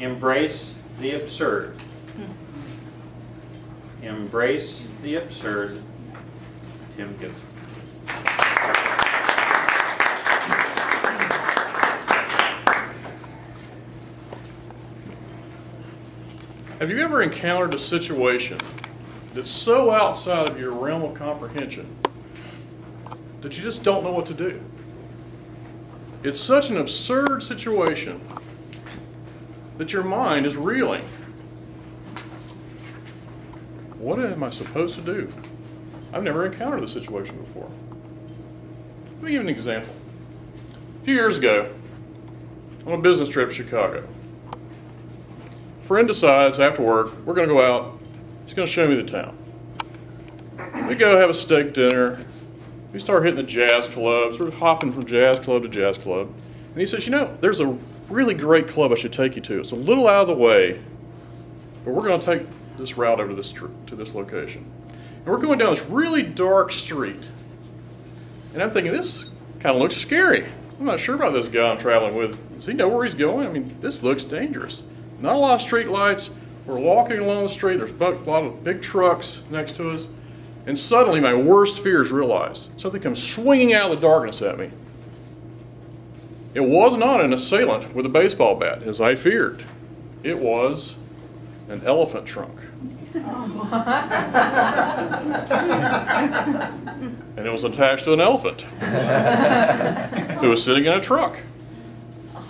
Embrace the absurd. Embrace the absurd. Tim Gibson. Have you ever encountered a situation that's so outside of your realm of comprehension that you just don't know what to do? It's such an absurd situation that your mind is reeling. What am I supposed to do? I've never encountered this situation before. Let me give you an example. A few years ago, on a business trip to Chicago, a friend decides after work, we're going to go out, he's going to show me the town. We go have a steak dinner, we start hitting the jazz clubs, we're hopping from jazz club to jazz club, and he says, you know, there's a really great club I should take you to. It's a little out of the way, but we're going to take this route over to this location. And we're going down this really dark street. And I'm thinking, this kind of looks scary. I'm not sure about this guy I'm traveling with. Does he know where he's going? I mean, this looks dangerous. Not a lot of street lights. We're walking along the street. There's a lot of big trucks next to us. And suddenly my worst fears realized. Something comes swinging out of the darkness at me. It was not an assailant with a baseball bat, as I feared. It was an elephant trunk. And it was attached to an elephant who was sitting in a truck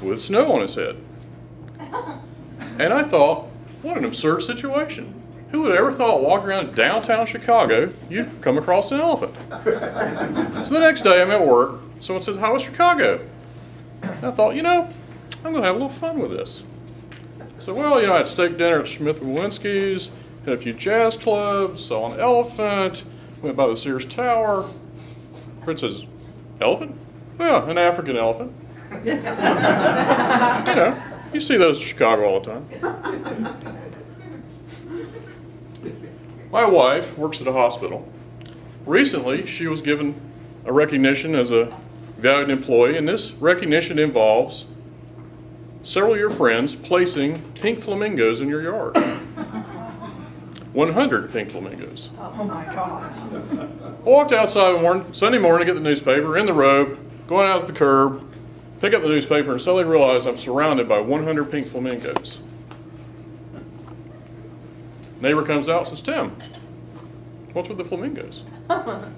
with snow on his head. And I thought, what an absurd situation. Who would have ever thought walking around downtown Chicago, you'd come across an elephant? So the next day I'm at work, someone says, how was Chicago? And I thought, you know, I'm going to have a little fun with this. So, well, you know, I had steak dinner at Smith & Wollensky's, hit a few jazz clubs, saw an elephant, went by the Sears Tower. Fred says, elephant? Yeah, an African elephant. You know, you see those in Chicago all the time. My wife works at a hospital. Recently, she was given a recognition as a valued employee, and this recognition involves several of your friends placing pink flamingos in your yard. 100 pink flamingos. Oh my gosh. I walked outside Sunday morning to get the neighborhood, in the robe, going out to the curb, pick up the newspaper, and suddenly realize I'm surrounded by 100 pink flamingos. Neighbor comes out and says, Tim, what's with the flamingos? And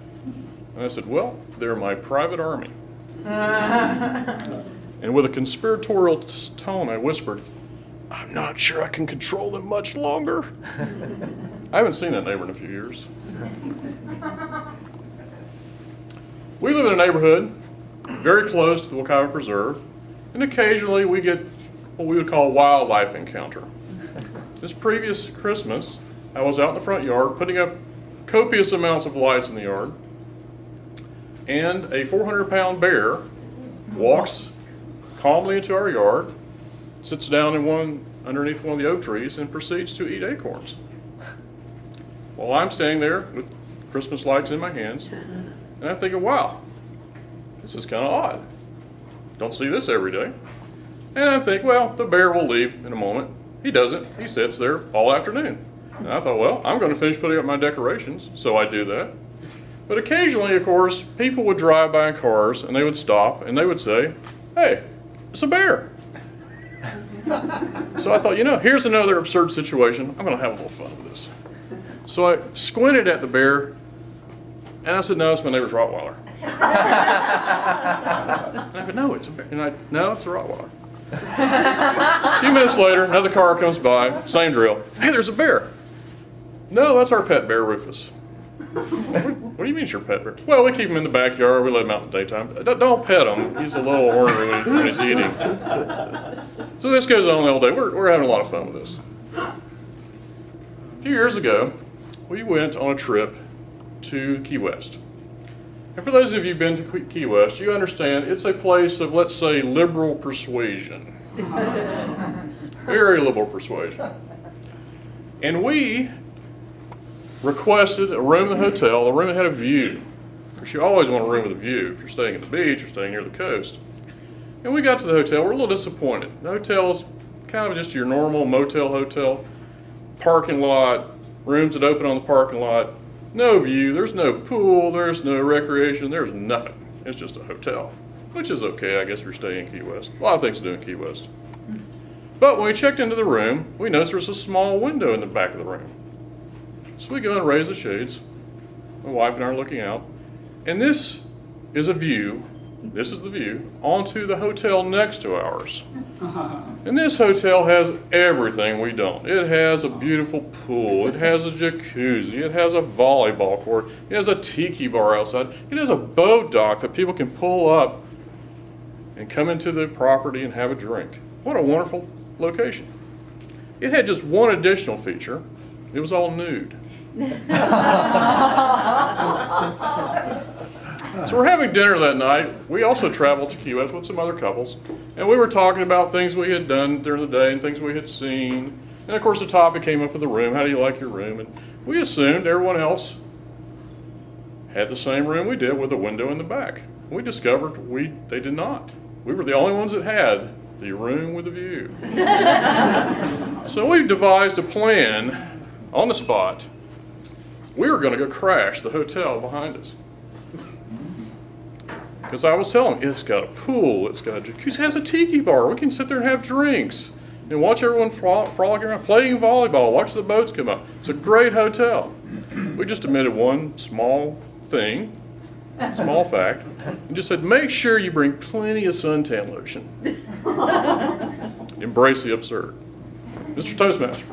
I said, well, they're my private army. And with a conspiratorial tone, I whispered, I'm not sure I can control them much longer. I haven't seen that neighbor in a few years. We live in a neighborhood very close to the Wekiwa Preserve, and occasionally we get what we would call a wildlife encounter. This previous Christmas, I was out in the front yard putting up copious amounts of lights in the yard, and a 400-pound bear walks calmly into our yard, sits down underneath one of the oak trees, and proceeds to eat acorns. While I'm standing there with Christmas lights in my hands, and I'm thinking, wow, this is kind of odd. Don't see this every day. And I think, well, the bear will leave in a moment. He doesn't. He sits there all afternoon. And I thought, well, I'm going to finish putting up my decorations, so I do that. But occasionally, of course, people would drive by in cars, and they would stop, and they would say, hey, it's a bear. So I thought, you know, here's another absurd situation. I'm going to have a little fun with this. So I squinted at the bear, and I said, no, it's my neighbor's Rottweiler. And I said, no, it's a bear. And no, it's a Rottweiler. A few minutes later, another car comes by, same drill. Hey, there's a bear. No, that's our pet bear, Rufus. What do you mean it's your pet bear? Well, we keep him in the backyard. We let him out in the daytime. Don't pet him. He's a little ornery when he's eating. So this goes on all day. We're having a lot of fun with this. A few years ago, we went on a trip to Key West. And for those of you who've been to Key West, you understand it's a place of, let's say, liberal persuasion. Very liberal persuasion. And we requested a room in the hotel, a room that had a view. Because you always want a room with a view if you're staying at the beach or staying near the coast. And we got to the hotel. We're a little disappointed. The hotel's kind of just your normal motel, hotel, parking lot, rooms that open on the parking lot, no view, there's no pool, there's no recreation, there's nothing. It's just a hotel, which is okay, I guess, if you're staying in Key West. A lot of things to do in Key West. But when we checked into the room, we noticed there's a small window in the back of the room. So we go and raise the shades. My wife and I are looking out. And this is a view, this is the view, onto the hotel next to ours. And this hotel has everything we don't. It has a beautiful pool, it has a jacuzzi, it has a volleyball court, it has a tiki bar outside, it has a boat dock that people can pull up and come into the property and have a drink. What a wonderful location. It had just one additional feature. It was all nude. So we're having dinner that night. We also traveled to Key West with some other couples, and we were talking about things we had done during the day and things we had seen. And of course the topic came up with the room. How do you like your room? And we assumed everyone else had the same room we did with a window in the back. We discovered they did not. We were the only ones that had the room with a view. So we devised a plan on the spot. We were going to go crash the hotel behind us. Because I was telling them, it's got a pool, it's got a jacuzzi, it has a tiki bar. We can sit there and have drinks and watch everyone frolicking around, playing volleyball, watch the boats come up. It's a great hotel. We just omitted one small thing, small fact, and just said, make sure you bring plenty of suntan lotion. Embrace the absurd. Mr. Toastmaster.